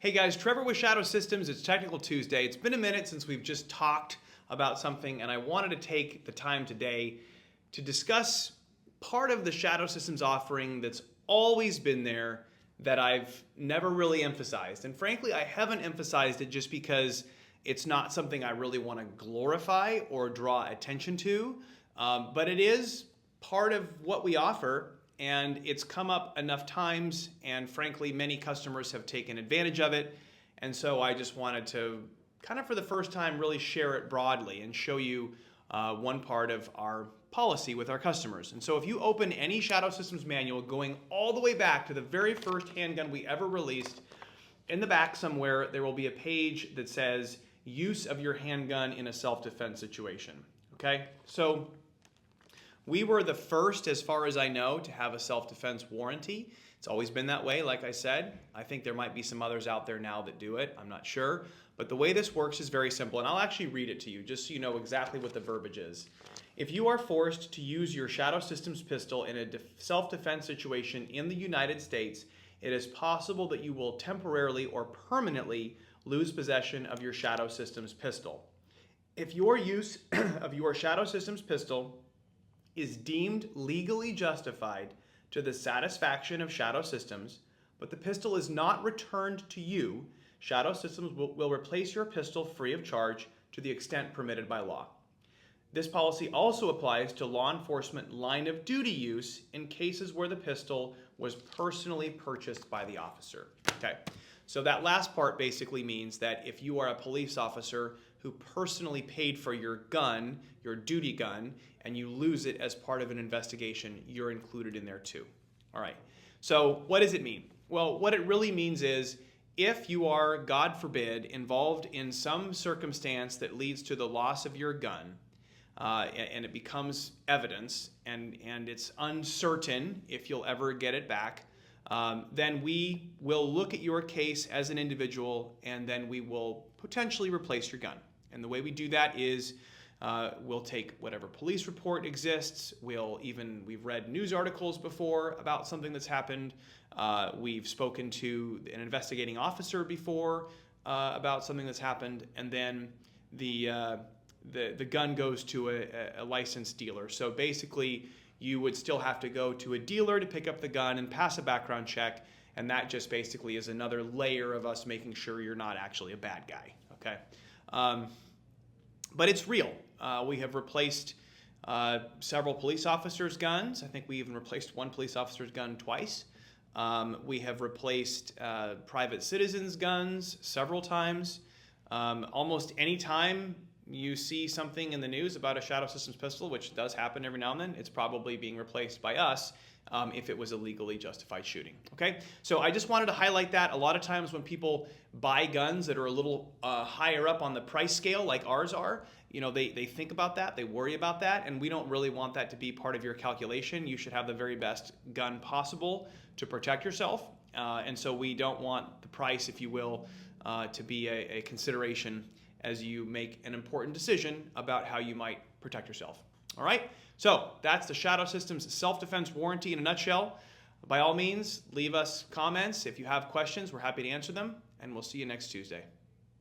Hey guys, Trevor with Shadow Systems. It's Technical Tuesday. It's been a minute since we've just talked about something, and I wanted to take the time today to discuss part of the Shadow Systems offering that's always been there that I've never really emphasized. And frankly, I haven't emphasized it just because it's not something I really want to glorify or draw attention to, but it is part of what we offer. And it's come up enough times, and frankly, many customers have taken advantage of it. And so I just wanted to kind of for the first time really share it broadly and show you one part of our policy with our customers. And so if you open any Shadow Systems manual going all the way back to the very first handgun we ever released, in the back somewhere there will be a page that says use of your handgun in a self-defense situation. Okay, so we were the first, as far as I know, to have a self-defense warranty. It's always been that way, like I said. I think there might be some others out there now that do it. I'm not sure. But the way this works is very simple, and I'll actually read it to you just so you know exactly what the verbiage is. If you are forced to use your Shadow Systems pistol in a self-defense situation in the United States, it is possible that you will temporarily or permanently lose possession of your Shadow Systems pistol. If your use of your Shadow Systems pistol is deemed legally justified to the satisfaction of Shadow Systems, but the pistol is not returned to you, Shadow Systems will replace your pistol free of charge to the extent permitted by law. This policy also applies to law enforcement line of duty use in cases where the pistol was personally purchased by the officer. Okay, so that last part basically means that if you are a police officer who personally paid for your gun, your duty gun, and you lose it as part of an investigation, you're included in there too. All right, so what does it mean? Well, what it really means is if you are, God forbid, involved in some circumstance that leads to the loss of your gun, and it becomes evidence, and it's uncertain if you'll ever get it back, then we will look at your case as an individual, and then we will potentially replace your gun. And the way we do that is we'll take whatever police report exists. We've read news articles before about something that's happened. We've spoken to an investigating officer before about something that's happened, and then the gun goes to a licensed dealer. So basically, you would still have to go to a dealer to pick up the gun and pass a background check, and that just basically is another layer of us making sure you're not actually a bad guy. Okay. But it's real. We have replaced several police officers' guns. I think we even replaced one police officer's gun twice. We have replaced private citizens' guns several times. Almost any time you see something in the news about a Shadow Systems pistol, which does happen every now and then, it's probably being replaced by us if it was a legally justified shooting. Okay, so I just wanted to highlight that. A lot of times when people buy guns that are a little higher up on the price scale, like ours are, you know, they think about that, they worry about that, and we don't really want that to be part of your calculation. You should have the very best gun possible to protect yourself, and so we don't want the price, if you will, to be a consideration as you make an important decision about how you might protect yourself. All right, so that's the Shadow Systems self-defense warranty in a nutshell. By all means, leave us comments. If you have questions, we're happy to answer them, and we'll see you next Tuesday.